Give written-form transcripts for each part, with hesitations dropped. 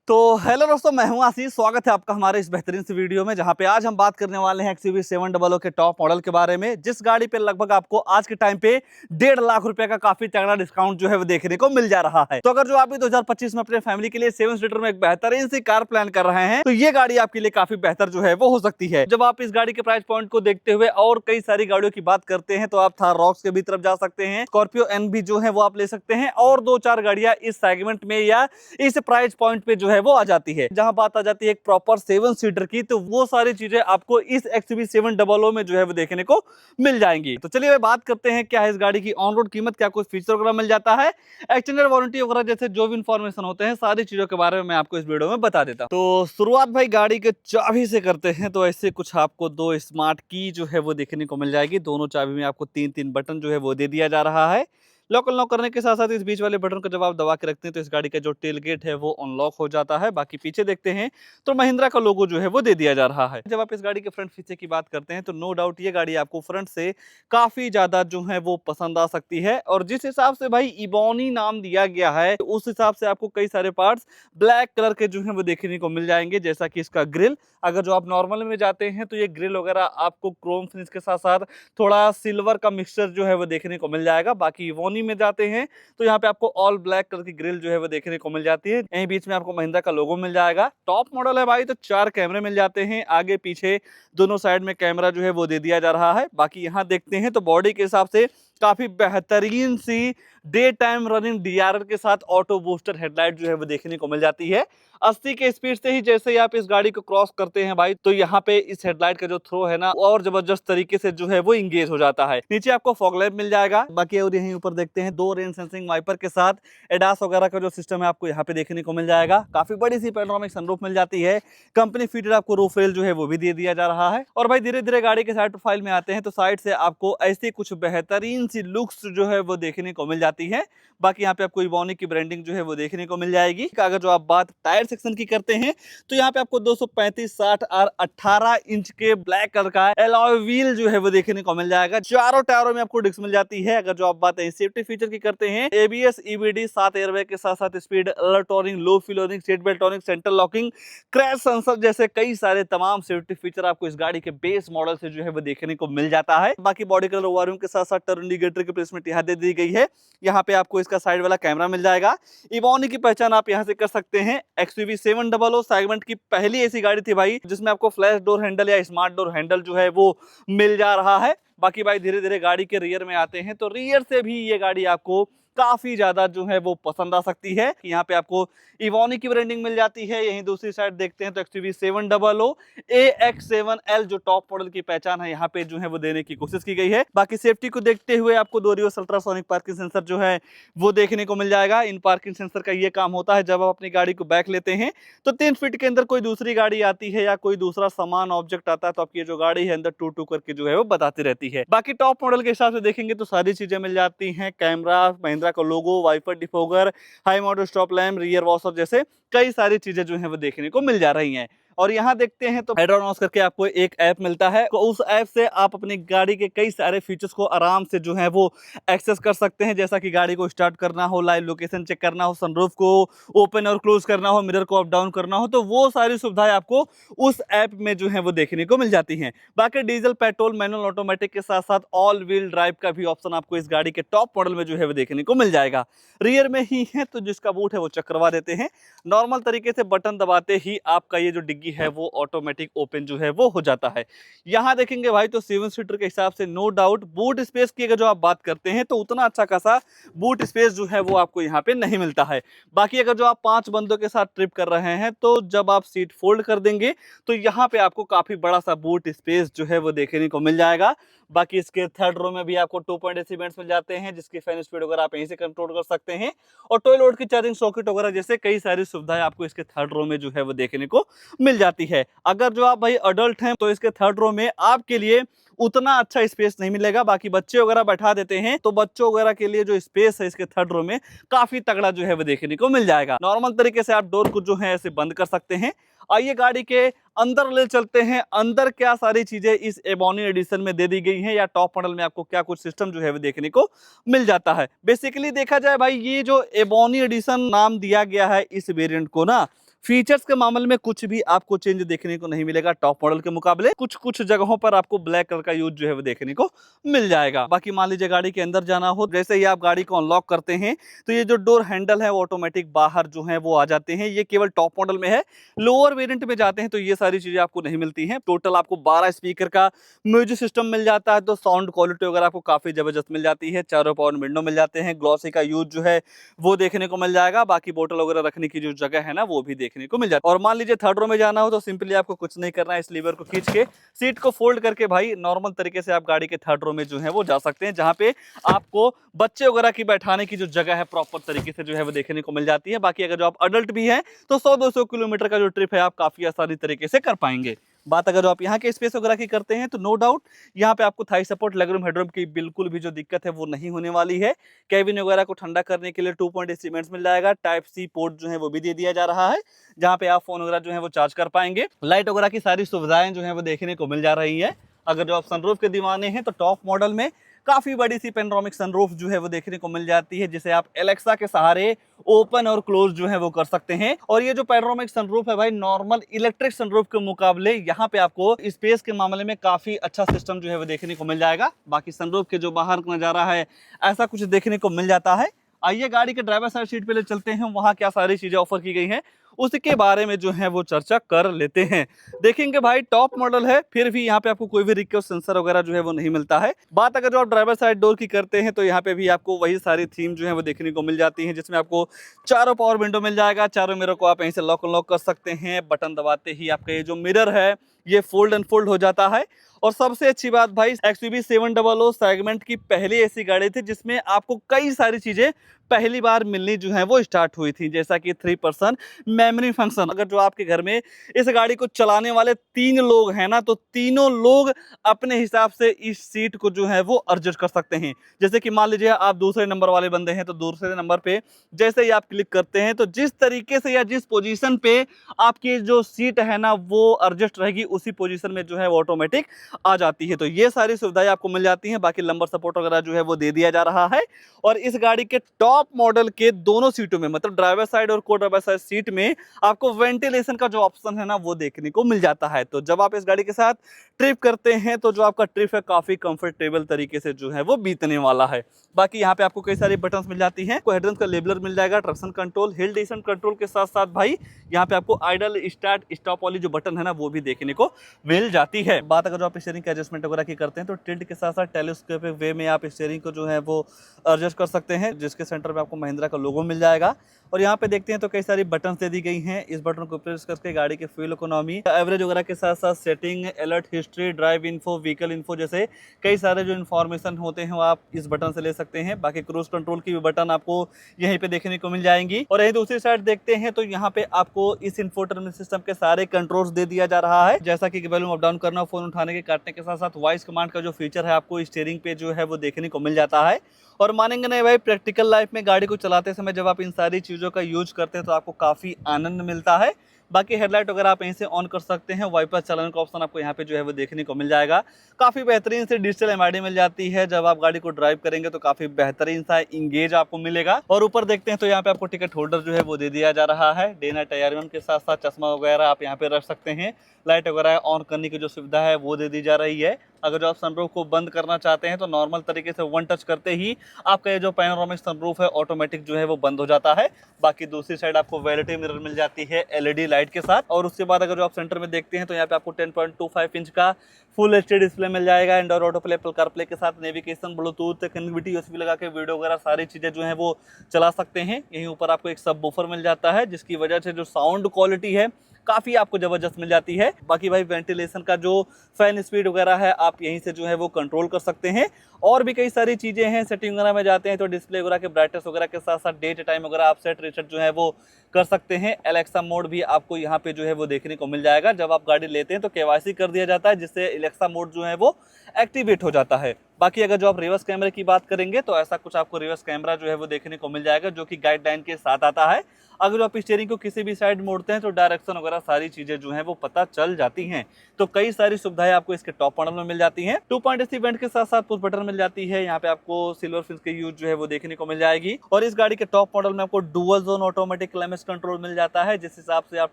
तो हेलो दोस्तों, मैं हूं आशीष। स्वागत है आपका हमारे इस बेहतरीन से वीडियो में, जहां पे आज हम बात करने वाले हैं XUV700 के टॉप मॉडल के बारे में, जिस गाड़ी पे लगभग आपको आज के टाइम पे 1.5 लाख रुपए का काफी तगड़ा डिस्काउंट जो है वो देखने को मिल जा रहा है। तो अगर जो आप भी 2025 में अपने फैमिली के लिए 7 सीटर में एक बेहतरीन सी कार प्लान कर रहे हैं, तो ये गाड़ी आपके लिए काफी बेहतर जो है वो हो सकती है। जब आप इस गाड़ी के प्राइस पॉइंट को देखते हुए और कई सारी गाड़ियों की बात करते हैं, तो आप थार रॉक्स के भी तरफ जा सकते हैं, स्कॉर्पियो एन भी जो है वो आप ले सकते हैं, और 2-4 गाड़ियां इस सेगमेंट में या इस प्राइस पॉइंट पे जो है वो आ जाती है। जहां बात आ जाती है एक प्रॉपर 7 सीटर की, तो वो सारी चीजें आपको इस XUV700 में जो है वो देखने को मिल जाएंगी। तो चलिए बात करते हैं क्या है इस गाड़ी की ऑन रोड कीमत, क्या कुछ फीचर वगैरह मिल जाता है, एक्सटेंडेड वारंटी वगैरह जैसे जो भी इंफॉर्मेशन होते हैं, सारी चीजों के बारे में मैं आपको इस वीडियो में बता देता हूं। तो शुरुआत भाई गाड़ी के चाबी से करते हैं। तो ऐसे कुछ आपको 2 स्मार्ट की जो है वो देखने को मिल जाएगी। दोनों चाबी में आपको 3-3 बटन जो है वो दे दिया जा रहा है। लॉक अनलॉक करने के साथ साथ इस बीच वाले बटन को जब आप दबा के रखते हैं, तो इस गाड़ी का जो टेल गेट है वो अनलॉक हो जाता है। बाकी पीछे देखते हैं तो महिंद्रा का लोगो जो है वो दे दिया जा रहा है। जब आप इस गाड़ी के फ्रंट फीचर की बात करते हैं, तो नो डाउट ये गाड़ी आपको फ्रंट से काफी ज्यादा जो है वो पसंद आ सकती है। और जिस हिसाब से भाई इबोनी नाम दिया गया है, उस हिसाब से आपको कई सारे पार्ट्स ब्लैक कलर के जो है वो देखने को मिल जाएंगे। जैसा कि इसका ग्रिल, अगर जो आप नॉर्मल में जाते हैं तो ये ग्रिल वगैरह आपको क्रोम फिनिश के साथ साथ थोड़ा सिल्वर का मिक्सचर जो है वो देखने को मिल जाएगा। बाकी इवोनी में जाते हैं तो यहाँ पे आपको ऑल ब्लैक कलर की ग्रिल जो है वो देखने को मिल जाती है। यहीं बीच में आपको महिंद्रा का लोगो मिल जाएगा। टॉप मॉडल है भाई, तो 4 कैमरे मिल जाते हैं, आगे पीछे दोनों साइड में कैमरा जो है वो दे दिया जा रहा है। बाकी यहाँ देखते हैं तो बॉडी के हिसाब से काफी बेहतरीन सी डे टाइम रनिंग DRL के साथ ऑटो बूस्टर हेडलाइट जो है वो देखने को मिल जाती है। 80 के स्पीड से ही जैसे ही आप इस गाड़ी को क्रॉस करते हैं भाई, तो यहाँ पे इस हेडलाइट का जो थ्रो है ना, और जबरदस्त तरीके से जो है वो इंगेज हो जाता है। नीचे आपको फॉग लैंप मिल जाएगा। बाकी और यहीं ऊपर देखते हैं 2 रेन सेंसिंग वाइपर के साथ एडास वगैरह का जो सिस्टम है आपको यहाँ पे देखने को मिल जाएगा। काफी बड़ी सी पैनोरामिक सनरूफ मिल जाती है। कंपनी फिटेड आपको रूफ रेल जो है वो भी दे दिया जा रहा है। और भाई धीरे धीरे गाड़ी के साइड प्रोफाइल में आते हैं, तो साइड से आपको ऐसी कुछ बेहतरीन सी लुक्स जो है वो देखने को मिल जाती है। बाकी यहाँ पे आपको इवोनी की ब्रांडिंग जो है वो देखने को मिल जाएगी। अगर जो आप बात टायर सेक्शन की करते हैं, तो यहाँ पे आपको 235, 60 और 18 इंच के ब्लैक कलर का एलॉय व्हील जो है वो देखने को मिल जाएगा। चारों टायरों में आपको डिस्क मिल जाती है। अगर जो आप बात सेफ्टी फीचर की करते हैं, ABS EBD 7 एयरबैग के साथ साथ स्पीड अलर्ट वार्निंग, लो fuel warning, seat belt warning, central locking, crash sensor जैसे कई सारे तमाम सेफ्टी फीचर आपको इस गाड़ी के बेस मॉडल से जो है वो देखने को मिल जाता है। बाकी बॉडी कलर ओवरव्यू के साथ साथ टर्न इंडिकेटर की प्लेसमेंट यहाँ दे दी गई है। यहाँ पे आपको इसका साइड वाला कैमरा मिल जाएगा। इवोनी की पहचान आप यहाँ से कर सकते हैं। XUV700 सेगमेंट की पहली ऐसी गाड़ी थी भाई जिसमें आपको फ्लैश डोर हैंडल या स्मार्ट डोर हैंडल जो है वो मिल जा रहा है। बाकी भाई धीरे धीरे गाड़ी के रियर में आते हैं, तो रियर से भी ये गाड़ी आपको काफी ज्यादा जो है वो पसंद आ सकती है। यहाँ पे आपको इवोनी की ब्रांडिंग मिल जाती है। यहीं दूसरी साइड देखते हैं तो XUV700 AX7L जो टॉप मॉडल की पहचान है, यहाँ पे जो है वो देने की कोशिश की गई है। बाकी सेफ्टी को देखते हुए आपको 2 रिवर्स अल्ट्रासोनिक पार्किंग सेंसर जो है वो देखने को मिल जाएगा। इन पार्किंग सेंसर का ये काम होता है, जब आप अपनी गाड़ी को बैक लेते हैं तो 3 फीट के अंदर कोई दूसरी गाड़ी आती है या कोई दूसरा सामान ऑब्जेक्ट आता है, तो आपकी जो गाड़ी है अंदर टू टू करके जो है वो बताती रहती है। बाकी टॉप मॉडल के हिसाब से देखेंगे तो सारी चीजें मिल जाती हैं। कैमरा, महिंद्रा का logo, wiper defogger, high model stop lamp, rear washer जैसे कई सारी चीजें जो है वो देखने को मिल जा रही हैं। और यहाँ देखते हैं तो एडवांस करके आपको एक ऐप मिलता है, तो उस ऐप से आप अपनी गाड़ी के कई सारे फीचर्स को आराम से जो है वो एक्सेस कर सकते हैं। जैसा कि गाड़ी को स्टार्ट करना हो, लाइव लोकेशन चेक करना हो, सनरूफ को ओपन और क्लोज करना हो, मिरर को अप डाउन करना हो, तो वो सारी सुविधाएं आपको उस ऐप में जो है वो देखने को मिल जाती हैं। बाकी डीजल, पेट्रोल, मैनुअल, ऑटोमेटिक के साथ साथ ऑल व्हील ड्राइव का भी ऑप्शन आपको इस गाड़ी के टॉप मॉडल में जो है वो देखने को मिल जाएगा। रियर में ही है तो जिसका बूट है वो चेक करवा देते हैं। नॉर्मल तरीके से बटन दबाते ही आपका ये जो डिग्गी है वो ऑटोमेटिक ओपन जो है वो हो जाता है। यहाँ देखेंगे भाई तो 7 सीटर के हिसाब से नो डाउट बूट स्पेस की अगर जो आप बात करते हैं, तो उतना अच्छा खासा बूट स्पेस जो है वो आपको यहाँ पे नहीं मिलता है। बाकी अगर जो आप 5 बंदों के साथ ट्रिप कर रहे हैं, तो जब आप सीट फोल्ड कर देंगे तो यहाँ पे आपको काफी बड़ा सा बूट स्पेस जो है वो देखने को मिल जाएगा। बाकी इसके थर्ड रो में भी आपको 2.8 वेंट्स मिल जाते हैं, जिसकी फैन स्पीड वगैरह आप यहीं से कंट्रोल कर सकते हैं। और टॉय लोड की चार्जिंग सॉकेट वगैरह जैसे कई सारी सुविधाएं आपको इसके थर्ड रो में जो है वो देखने को मिल जाती है। अगर जो आप भाई अडल्ट हैं, तो इसके थर्ड रो में आपके लिए उतना अच्छा स्पेस नहीं मिलेगा। बाकी बच्चे वगैरह बैठा देते हैं, तो बच्चों वगैरह के लिए जो स्पेस है इसके थर्ड रो में काफी तगड़ा जो है वो देखने को मिल जाएगा। नॉर्मल तरीके से आप डोर को जो है ऐसे बंद कर सकते हैं। आइए गाड़ी के अंदर ले चलते हैं। अंदर क्या सारी चीजें इस एबोनी एडिशन में दे दी गई हैं, या टॉप मॉडल में आपको क्या कुछ सिस्टम जो है वो देखने को मिल जाता है। बेसिकली देखा जाए भाई, ये जो एबोनी एडिशन नाम दिया गया है इस वेरिएंट को ना, फीचर्स के मामले में कुछ भी आपको चेंज देखने को नहीं मिलेगा टॉप मॉडल के मुकाबले। कुछ कुछ जगहों पर आपको ब्लैक कलर का यूज जो है वो देखने को मिल जाएगा। बाकी मान लीजिए गाड़ी के अंदर जाना हो, जैसे ही आप गाड़ी को अनलॉक करते हैं तो ये जो डोर हैंडल है वो ऑटोमेटिक बाहर जो है वो आ जाते हैं। ये केवल टॉप मॉडल में है। लोअर वेरिएंट में जाते हैं तो ये सारी चीजें आपको नहीं मिलती हैं। टोटल आपको 12 स्पीकर का म्यूजिक सिस्टम मिल जाता है, तो साउंड क्वालिटी वगैरह आपको काफी जबरदस्त मिल जाती है। चारों पावर विंडो मिल जाते हैं। ग्लॉसी का यूज जो है वो देखने को मिल जाएगा। बाकी बोतल वगैरह रखने की जो जगह है ना वो भी देखने को मिल जाती है। और मान लीजिए थर्ड रो में जाना हो तो सिंपली आपको कुछ नहीं करना है, इस लीवर को खींच के सीट को फोल्ड करके भाई नॉर्मल तरीके से आप गाड़ी के थर्ड रो में जो है वो जा सकते हैं, जहां पे आपको बच्चे वगैरह की बैठाने की जो जगह है प्रॉपर तरीके से जो है वो देखने को मिल जाती है। बाकी अगर जो आप अडल्ट भी हैं तो 100-200 किलोमीटर का जो ट्रिप है आप काफी आसानी तरीके से कर पाएंगे। बात अगर जो आप यहाँ के स्पेस वगैरह की करते हैं तो नो डाउट यहाँ पे आपको थाई सपोर्ट, लेगरूम, हेडरूम की बिल्कुल भी जो दिक्कत है वो नहीं होने वाली है। कैबिन वगैरह को ठंडा करने के लिए 2.8 सीमेंट्स मिल जाएगा। टाइप सी पोर्ट जो है वो भी दे दिया जा रहा है, जहाँ पे आप फोन वगैरह जो है वो चार्ज कर पाएंगे। लाइट वगैरह की सारी सुविधाएं जो है वो देखने को मिल जा रही है। अगर जो आप सनरूफ के दीवाने हैं तो टॉप मॉडल में काफी बड़ी सी पेनोरामिक सनरूफ जो है वो देखने को मिल जाती है, जिसे आप एलेक्सा के सहारे ओपन और क्लोज जो है वो कर सकते हैं। और ये जो पेनोरामिक सनरूफ है भाई नॉर्मल इलेक्ट्रिक सनरूफ के मुकाबले यहाँ पे आपको स्पेस के मामले में काफी अच्छा सिस्टम जो है वो देखने को मिल जाएगा। बाकी सनरूफ के जो बाहर का नजारा है ऐसा कुछ देखने को मिल जाता है। आइए गाड़ी के ड्राइवर साइड सीट पे ले चलते हैं, वहां क्या सारी चीजें ऑफर की गई हैं उसके बारे में जो है वो चर्चा कर लेते हैं। देखेंगे भाई टॉप मॉडल है, फिर भी यहाँ पे आपको कोई भी रिक्वेस्ट सेंसर वगैरह जो है वो नहीं मिलता है। बात अगर जो आप ड्राइवर साइड डोर की करते हैं तो यहाँ पे भी आपको वही सारी थीम जो है वो देखने को मिल जाती है, जिसमें आपको चारों पावर विंडो मिल जाएगा। चारों मिरर को आप यहीं से लॉक अनलॉक कर सकते हैं। बटन दबाते ही आपका ये जो मिरर है ये फोल्ड अनफोल्ड हो जाता है। और सबसे अच्छी बात भाई XUV 700 सेगमेंट की पहली ऐसी गाड़ी थी जिसमें आपको कई सारी चीजें पहली बार मिलनी जो है वो स्टार्ट हुई थी, जैसा कि 3% मेमोरी फंक्शन। अगर जो आपके घर में इस गाड़ी को चलाने वाले 3 लोग हैं ना तो तीनों लोग अपने हिसाब से इस सीट को जो है वो एडजस्ट कर सकते हैं। जैसे कि मान लीजिए आप दूसरे नंबर वाले बंदे हैं तो दूसरे नंबर पे जैसे ही आप क्लिक करते हैं तो जिस तरीके से या जिस पोजीशन पे आपकी जो सीट है ना वो एडजस्ट रहेगी उसी पोजीशन में जो है वो ऑटोमेटिक आ जाती है। तो ये सारी सुविधाएं आपको मिल जाती हैं। बाकी लंबर सपोर्ट वगैरह जो है वो दे दिया जा रहा है। और इस गाड़ी के टॉप मॉडल के दोनों सीटों में मतलब ड्राइवर साइड और को ड्राइवर साइड सीट में आपको वेंटिलेशन का जो ऑप्शन है ना वो देखने को मिल जाता है। तो जब आप इस गाड़ी के साथ ट्रिप करते हैं तो जो आपका ट्रिप है काफी कंफर्टेबल तरीके से जो है वो बीतने वाला है। बाकी यहाँ पे आपको कई सारी बटन्स मिल जाती हैं। हेडरूम का लेबलर मिल जाएगा, traction control, hill descent control के साथ साथ भाई यहाँ पे आपको आइडल, स्टार्ट, स्टॉप वाली जो बटन है ना वो भी देखने को मिल जाती है। बात अगर जो आप स्टीयरिंग के एडजस्टमेंट वगैरह की करते हैं तो टिल्ट के साथ साथ टेलीस्कोपिक वे में आप स्टीयरिंग को जो है वो एडजस्ट कर सकते हैं, जिसके सेंटर में आपको महिंद्रा का लोगो मिल जाएगा। और यहाँ पे देखते हैं तो कई सारी बटन्स दे दी गई हैं। इस बटन को प्रेस करके गाड़ी के फ्यूल इकोनॉमी, एवरेज वगैरह के साथ साथ setting, alert history, drive info, vehicle info जैसे कई सारे जो इन्फॉर्मेशन होते हैं वो आप इस बटन से ले सकते हैं। बाकी क्रूज कंट्रोल की भी बटन आपको यहीं पे देखने को मिल जाएंगी। और यही दूसरी साइड देखते हैं तो यहाँ पे आपको इस इंफोटेनमेंट सिस्टम के सारे कंट्रोल्स दे दिया जा रहा है, जैसा कि वॉल्यूम अप डाउन करना, फोन उठाने के काटने के साथ साथ वॉइस कमांड का जो फीचर है आपको स्टीयरिंग पे जो है वो देखने को मिल जाता है। और मानेंगे नहीं भाई, प्रैक्टिकल लाइफ में गाड़ी को चलाते समय जब आप इन सारी चीज़ों का यूज करते हैं तो आपको काफ़ी आनंद मिलता है। बाकी हेडलाइट वगैरह आप यहीं से ऑन कर सकते हैं। वाइपर चलाने का ऑप्शन आपको यहाँ पे जो है वो देखने को मिल जाएगा। काफ़ी बेहतरीन से डिजिटल एमआईडी मिल जाती है। जब आप गाड़ी को ड्राइव करेंगे तो काफ़ी बेहतरीन सा इंगेज आपको मिलेगा। और ऊपर देखते हैं तो यहाँ पे आपको टिकट होल्डर जो है वो दे दिया जा रहा है। डे नाइट टायर के साथ साथ चश्मा वगैरह आप यहाँ पे रख सकते हैं। लाइट वगैरह ऑन करने की जो सुविधा है वो दे दी जा रही है। अगर जो आप सनरूफ को बंद करना चाहते हैं तो नॉर्मल तरीके से वन टच करते ही आपका ये जो पैनोरामिक सनरूफ है ऑटोमेटिक जो है वो बंद हो जाता है। बाकी दूसरी साइड आपको वैनिटी मिरर मिल जाती है एलईडी लाइट के साथ। और उसके बाद अगर जो आप सेंटर में देखते हैं तो यहाँ पे आपको 10.25 इंच का फुल एचडी डिस्प्ले मिल जाएगा। Android auto play, Apple CarPlay के साथ नेविगेशन, ब्लूटूथ कनेक्टिविटी, यूएसबी लगा के वीडियो वगैरह सारी चीजें जो है वो चला सकते हैं। यहीं ऊपर आपको एक सब वूफर मिल जाता है जिसकी वजह से जो साउंड क्वालिटी है काफ़ी आपको ज़बरदस्त मिल जाती है। बाकी भाई वेंटिलेशन का जो फैन स्पीड वगैरह है आप यहीं से जो है वो कंट्रोल कर सकते हैं। और भी कई सारी चीज़ें हैं। सेटिंग वगैरह में जाते हैं तो डिस्प्ले वगैरह के ब्राइटनेस वगैरह के साथ साथ डेट टाइम वगैरह आप सेट रीसेट जो है वो कर सकते हैं। एलेक्सा मोड भी आपको यहाँ पे जो है वो देखने को मिल जाएगा। जब आप गाड़ी लेते हैं तो केवाईसी कर दिया जाता है जिससे एलेक्सा मोड जो है वो एक्टिवेट हो जाता है। बाकी अगर जो आप रिवर्स कैमरे की बात करेंगे तो ऐसा कुछ आपको रिवर्स कैमरा जो है वो देखने को मिल जाएगा जो कि गाइडलाइन के साथ आता है। अगर आप स्टीयरिंग को किसी भी साइड मोड़ते हैं तो डायरेक्शन वगैरह सारी चीजें जो है वो पता चल जाती हैं। तो कई सारी सुविधाएं आपको इसके टॉप मॉडल में मिल जाती हैं। 2.AC वेंट के साथ साथ पुश बटन मिल जाती है। यहाँ पे आपको सिल्वर फिनिश की यूज जो है वो देखने को मिल जाएगी। और इस गाड़ी के टॉप मॉडल में आपको dual zone automatic climate control मिल जाता है, जिस हिसाब से आप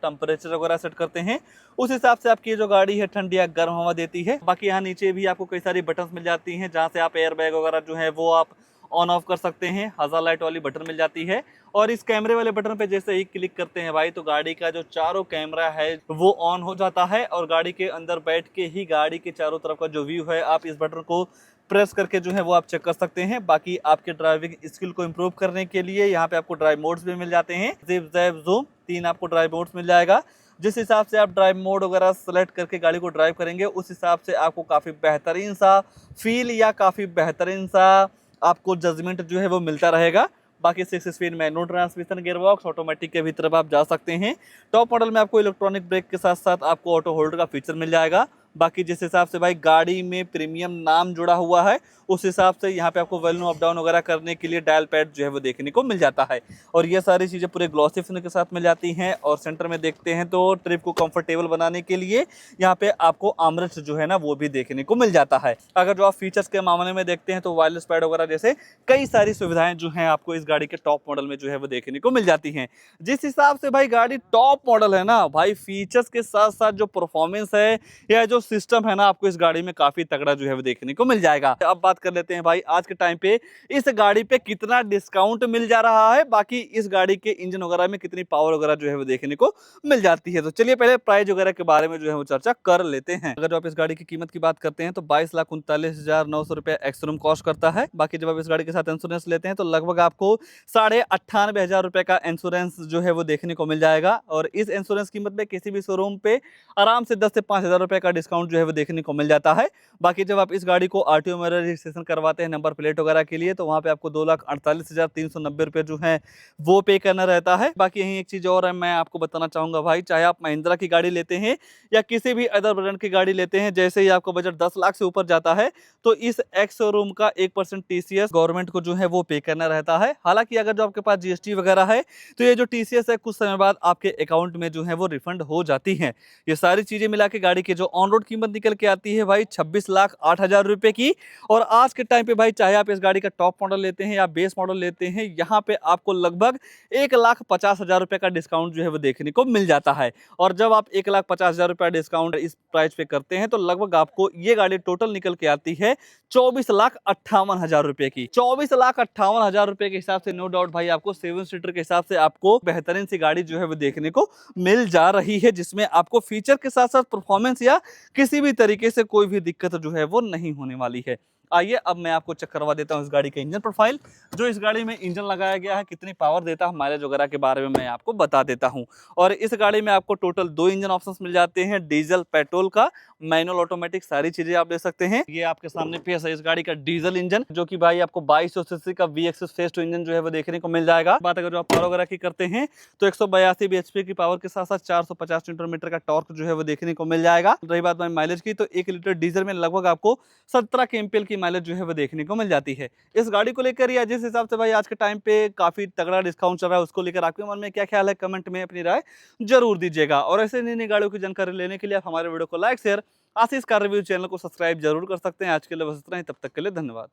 टेम्परेचर वगैरह सेट करते हैं उस हिसाब से आपकी जो गाड़ी है ठंडी या गर्म हवा देती है। बाकी यहाँ नीचे भी आपको कई सारी बटन मिल जाती हैं, जहाँ से आप एयर बैग वगैरह जो है वो आप ऑन ऑफ कर सकते हैं। हज़ार लाइट वाली बटन मिल जाती है। और इस कैमरे वाले बटन पे जैसे ही क्लिक करते हैं भाई, तो गाड़ी का जो चारों कैमरा है वो ऑन हो जाता है। और गाड़ी के अंदर बैठ के ही गाड़ी के चारों तरफ का जो व्यू है आप इस बटन को प्रेस करके जो है वो आप चेक कर सकते हैं। बाकी आपके ड्राइविंग स्किल को इम्प्रूव करने के लिए यहाँ पे आपको ड्राइव मोड्स भी मिल जाते हैं। जिप जैप जूम 3 आपको ड्राइव मोड्स मिल जाएगा। जिस हिसाब से आप ड्राइव मोड वगैरह सेलेक्ट करके गाड़ी को ड्राइव करेंगे उस हिसाब से आपको काफ़ी बेहतरीन सा फील या काफ़ी बेहतरीन सा आपको जजमेंट जो है वो मिलता रहेगा। बाकी 6 speed manual transmission, gearbox, automatic के भी तरफ आप जा सकते हैं। टॉप मॉडल में आपको इलेक्ट्रॉनिक ब्रेक के साथ साथ आपको ऑटो होल्ड का फीचर मिल जाएगा। बाकी जिस हिसाब से भाई गाड़ी में प्रीमियम नाम जुड़ा हुआ है उस हिसाब से यहाँ पे आपको वॉल्यूम अप डाउन वगैरह करने के लिए डायल पैड जो है वो देखने को मिल जाता है। और ये सारी चीज़ें पूरे ग्लॉसी फिनिश के साथ मिल जाती हैं। और सेंटर में देखते हैं तो ट्रिप को कंफर्टेबल बनाने के लिए यहाँ पे आपको आर्मरेस्ट जो है ना वो भी देखने को मिल जाता है। अगर जो आप फीचर्स के मामले में देखते हैं तो वायरलेस पैड वगैरह जैसे कई सारी सुविधाएं जो हैं आपको इस गाड़ी के टॉप मॉडल में जो है वो देखने को मिल जाती हैं। जिस हिसाब से भाई गाड़ी टॉप मॉडल है ना भाई, फीचर्स के साथ साथ जो परफॉर्मेंस है या जो सिस्टम है ना आपको इस गाड़ी में काफी तगड़ा जो है वो देखने को मिल जाएगा। अब बात कर लेते हैं भाई आज के टाइम पे इस गाड़ी पे कितना डिस्काउंट मिल जा रहा है, बाकी इस गाड़ी के इंजन वगैरह में कितनी पावर वगैरह जो है वो देखने को मिल जाती है। तो चलिए पहले प्राइस वगैरह के बारे में जो है वो चर्चा कर लेते हैं। अगर आप इस गाड़ी की कीमत की बात करते हैं तो 22,39,900 रुपए एक्स-शोरूम कॉस्ट करता है। बाकी जब आप इस गाड़ी के साथ इंश्योरेंस लेते हैं तो लगभग आपको 98,500 रुपए का इंश्योरेंस जो है वो देखने को मिल जाएगा। और इस इंश्योरेंस कीमत में किसी भी शोरूम पे आराम से 10 से 5,000 रुपए का डिस्काउंट जो है वो देखने को मिल जाता है। बाकी जब आप इस गाड़ी को आरटीओ में रजिस्ट्रेशन करवाते हैं नंबर प्लेट वगैरह के लिए तो वहाँ पे आपको 2,48,390 रुपए जो है वो पे करना रहता है। बाकी यही एक चीज़ और है, मैं आपको बताना चाहूँगा भाई, चाहे आप महिंद्रा की गाड़ी लेते हैं या किसी भी अदर ब्रांड की गाड़ी लेते हैं, जैसे ही आपका बजट 10 लाख से ऊपर जाता है तो इस एक्स शोरूम का 1% टीसीएस गवर्नमेंट को जो है वो पे करना रहता है। हालांकि अगर जो आपके पास जीएसटी वगैरह है तो ये जो टीसीएस है कुछ समय बाद आपके अकाउंट में जो है वो रिफंड हो जाती है। ये सारी चीजें मिला के गाड़ी की जो ऑन रोड कीमत निकल के आती है भाई 26,08,000 रुपए की। और आज के टाइम पे भाई चाहे आप इस गाड़ी का टॉप मॉडल लेते हैं या बेस मॉडल लेते हैं, यहाँ पे आपको लगभग 1,50,000 रुपए का डिस्काउंट जो है वो देखने को मिल जाता है। और जब आप 1,50,000 रुपए डिस्काउंट इस प्राइस पे करते हैं तो लगभग आपको ये गाड़ी टोटल निकल के आती है 24,58,000 रुपए की। 24,58,000 रुपए के हिसाब से नो डाउट भाई आपको 7 सीटर के हिसाब से आपको बेहतरीन सी गाड़ी जो है वो देखने को मिल जा रही है, जिसमें आपको फीचर के साथ साथ परफॉर्मेंस या किसी भी तरीके से कोई भी दिक्कत जो है वो नहीं होने वाली है। आइए अब मैं आपको चेक करवा देता हूं इस गाड़ी का इंजन प्रोफाइल, जो इस गाड़ी में इंजन लगाया गया है कितनी पावर देता है माइलेज वगैरह के बारे में मैं आपको बता देता हूं। और इस गाड़ी में आपको टोटल 2 इंजन ऑप्शंस मिल जाते हैं, डीजल पेट्रोल का, मैनुअल ऑटोमेटिक सारी चीजें आप ले सकते हैं। ये आपके सामने पेश है इस गाड़ी का डीजल इंजन, जो कि भाई आपको 2200 सीसी का वीएक्स फेस टू इंजन जो है वो देखने को मिल जाएगा। बात अगर जो आप पावर वगैरह की करते हैं तो 182 बीएचपी की पावर के साथ साथ 450 न्यूटन मीटर का टॉर्क जो है वो देखने को मिल जाएगा। रही बात माइलेज की तो 1 लीटर डीजल में लगभग आपको 17 केएमपीएल की माइलेज जो है वो देखने को मिल जाती है। इस गाड़ी को लेकर या जिस हिसाब से भाई आज के टाइम पे काफी तगड़ा डिस्काउंट चल रहा है उसको लेकर आपके मन में क्या ख्याल है, कमेंट में अपनी राय जरूर दीजिएगा। और ऐसे नई नई गाड़ियों की जानकारी लेने के लिए आप हमारे वीडियो को लाइक शेयर आशीष कार रिव्यू चैनल को सब्सक्राइब जरूर कर सकते हैं। आज के लिए बस इतना ही, तब तक के लिए धन्यवाद।